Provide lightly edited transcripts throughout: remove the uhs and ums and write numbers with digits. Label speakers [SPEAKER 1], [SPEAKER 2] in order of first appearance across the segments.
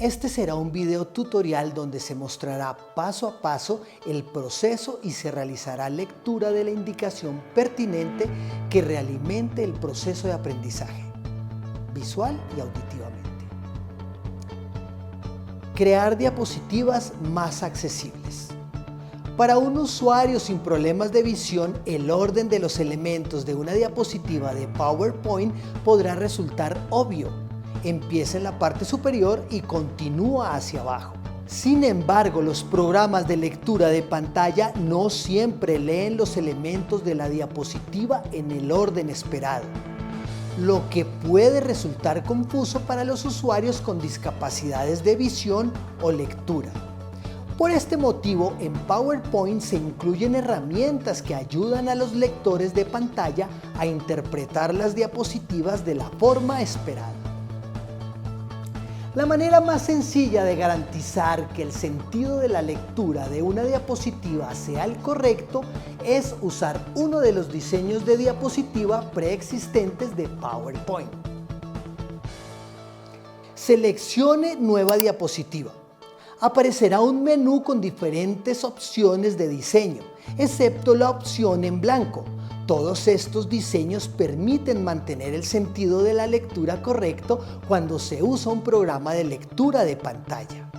[SPEAKER 1] Este será un video tutorial donde se mostrará paso a paso el proceso y se realizará lectura de la indicación pertinente que realimente el proceso de aprendizaje, visual y auditivamente. Crear diapositivas más accesibles. Para un usuario sin problemas de visión, el orden de los elementos de una diapositiva de PowerPoint podrá resultar obvio. Empieza en la parte superior y continúa hacia abajo. Sin embargo, los programas de lectura de pantalla no siempre leen los elementos de la diapositiva en el orden esperado, lo que puede resultar confuso para los usuarios con discapacidades de visión o lectura. Por este motivo, en PowerPoint se incluyen herramientas que ayudan a los lectores de pantalla a interpretar las diapositivas de la forma esperada. La manera más sencilla de garantizar que el sentido de la lectura de una diapositiva sea el correcto es usar uno de los diseños de diapositiva preexistentes de PowerPoint. Seleccione nueva diapositiva. Aparecerá un menú con diferentes opciones de diseño, excepto la opción en blanco. Todos estos diseños permiten mantener el sentido de la lectura correcto cuando se usa un programa de lectura de pantalla.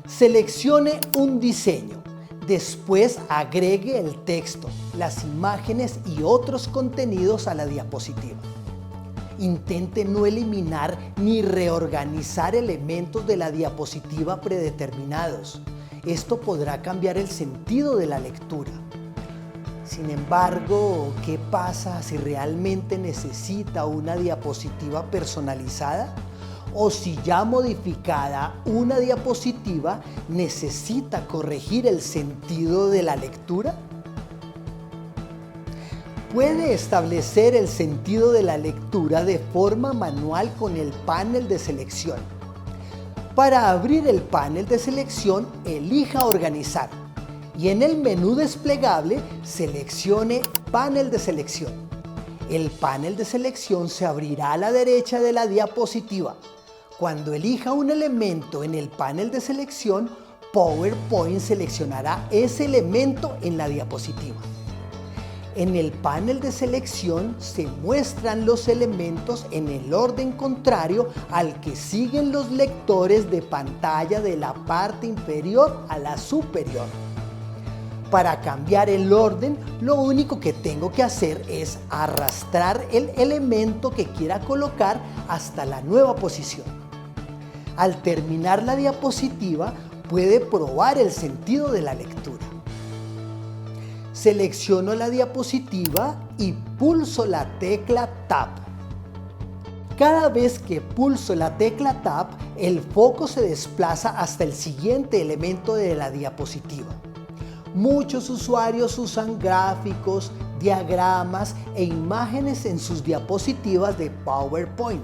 [SPEAKER 1] Seleccione un diseño. Después agregue el texto, las imágenes y otros contenidos a la diapositiva. Intente no eliminar ni reorganizar elementos de la diapositiva predeterminados. Esto podrá cambiar el sentido de la lectura. Sin embargo, ¿qué pasa si realmente necesita una diapositiva personalizada? ¿O si ya modificada una diapositiva necesita corregir el sentido de la lectura? Puede establecer el sentido de la lectura de forma manual con el panel de selección. Para abrir el panel de selección, elija Organizar y en el menú desplegable seleccione Panel de selección. El panel de selección se abrirá a la derecha de la diapositiva. Cuando elija un elemento en el panel de selección, PowerPoint seleccionará ese elemento en la diapositiva. En el panel de selección se muestran los elementos en el orden contrario al que siguen los lectores de pantalla de la parte inferior a la superior. Para cambiar el orden, lo único que tengo que hacer es arrastrar el elemento que quiera colocar hasta la nueva posición. Al terminar la diapositiva, puede probar el sentido de la lectura. Selecciono la diapositiva y pulso la tecla Tab. Cada vez que pulso la tecla Tab, el foco se desplaza hasta el siguiente elemento de la diapositiva. Muchos usuarios usan gráficos, diagramas e imágenes en sus diapositivas de PowerPoint,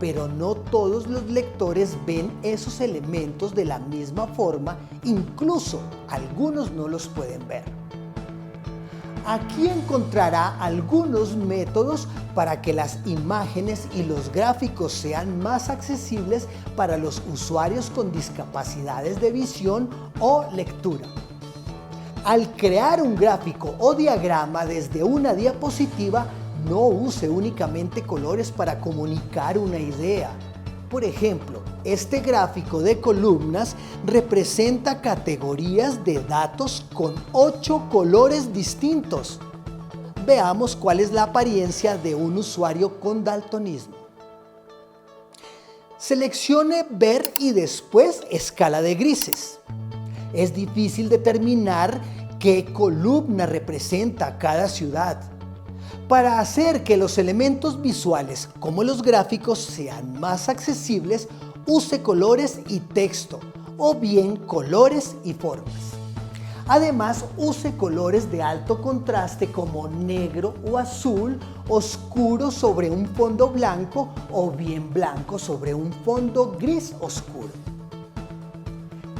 [SPEAKER 1] pero no todos los lectores ven esos elementos de la misma forma, incluso algunos no los pueden ver. Aquí encontrará algunos métodos para que las imágenes y los gráficos sean más accesibles para los usuarios con discapacidades de visión o lectura. Al crear un gráfico o diagrama desde una diapositiva, no use únicamente colores para comunicar una idea. Por ejemplo, este gráfico de columnas representa categorías de datos con 8 colores distintos. Veamos cuál es la apariencia de un usuario con daltonismo. Seleccione Ver y después Escala de grises. Es difícil determinar qué columna representa cada ciudad. Para hacer que los elementos visuales, como los gráficos, sean más accesibles, use colores y texto, o bien colores y formas. Además, use colores de alto contraste como negro o azul, oscuro sobre un fondo blanco o bien blanco sobre un fondo gris oscuro.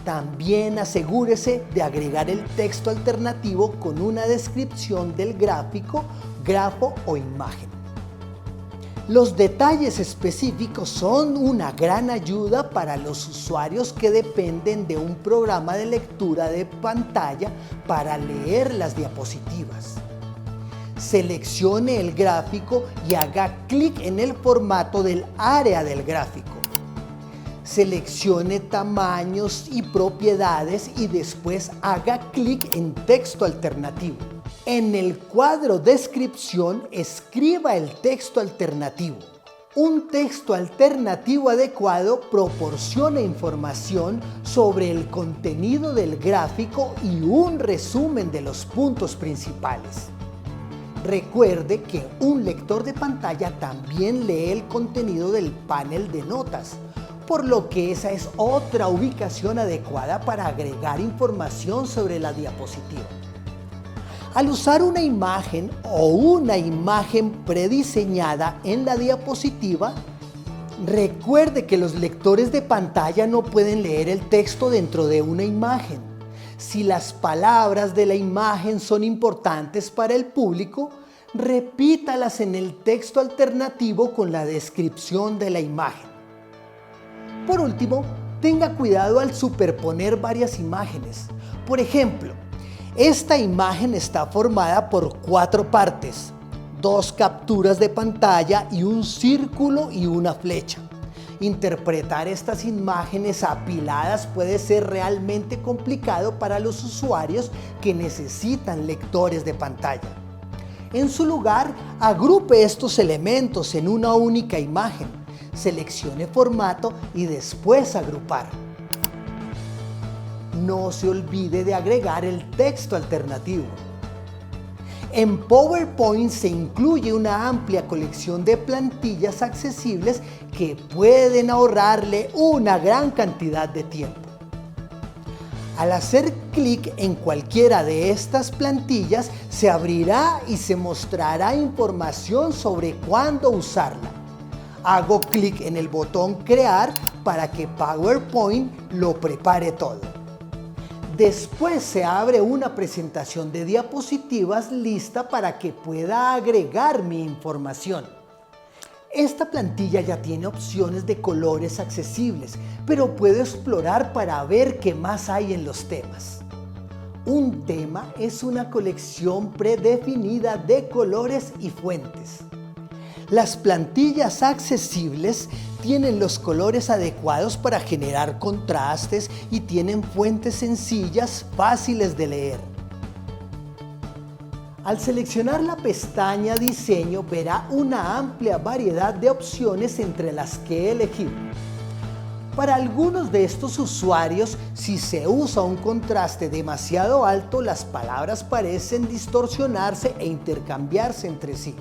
[SPEAKER 1] También asegúrese de agregar el texto alternativo con una descripción del gráfico, grafo o imagen. Los detalles específicos son una gran ayuda para los usuarios que dependen de un programa de lectura de pantalla para leer las diapositivas. Seleccione el gráfico y haga clic en el formato del área del gráfico. Seleccione tamaños y propiedades y después haga clic en texto alternativo. En el cuadro Descripción, escriba el texto alternativo. Un texto alternativo adecuado proporciona información sobre el contenido del gráfico y un resumen de los puntos principales. Recuerde que un lector de pantalla también lee el contenido del panel de notas, por lo que esa es otra ubicación adecuada para agregar información sobre la diapositiva. Al usar una imagen o una imagen prediseñada en la diapositiva, recuerde que los lectores de pantalla no pueden leer el texto dentro de una imagen. Si las palabras de la imagen son importantes para el público, repítalas en el texto alternativo con la descripción de la imagen. Por último, tenga cuidado al superponer varias imágenes. Por ejemplo, esta imagen está formada por 4 partes, 2 capturas de pantalla y un círculo y una flecha. Interpretar estas imágenes apiladas puede ser realmente complicado para los usuarios que necesitan lectores de pantalla. En su lugar, agrupe estos elementos en una única imagen, seleccione formato y después agrupar. No se olvide de agregar el texto alternativo. En PowerPoint se incluye una amplia colección de plantillas accesibles que pueden ahorrarle una gran cantidad de tiempo. Al hacer clic en cualquiera de estas plantillas, se abrirá y se mostrará información sobre cuándo usarla. Hago clic en el botón Crear para que PowerPoint lo prepare todo. Después se abre una presentación de diapositivas lista para que pueda agregar mi información. Esta plantilla ya tiene opciones de colores accesibles, pero puedo explorar para ver qué más hay en los temas. Un tema es una colección predefinida de colores y fuentes. Las plantillas accesibles tienen los colores adecuados para generar contrastes y tienen fuentes sencillas, fáciles de leer. Al seleccionar la pestaña Diseño, verá una amplia variedad de opciones entre las que elegir. Para algunos de estos usuarios, si se usa un contraste demasiado alto, las palabras parecen distorsionarse e intercambiarse entre sí.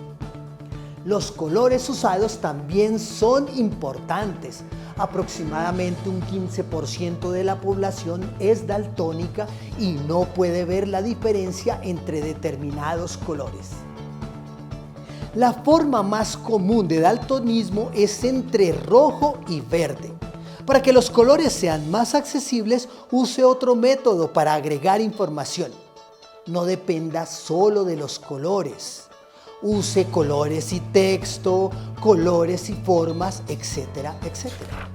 [SPEAKER 1] Los colores usados también son importantes. Aproximadamente un 15% de la población es daltónica y no puede ver la diferencia entre determinados colores. La forma más común de daltonismo es entre rojo y verde. Para que los colores sean más accesibles, use otro método para agregar información. No dependa solo de los colores. Use colores y texto, colores y formas, etcétera, etcétera.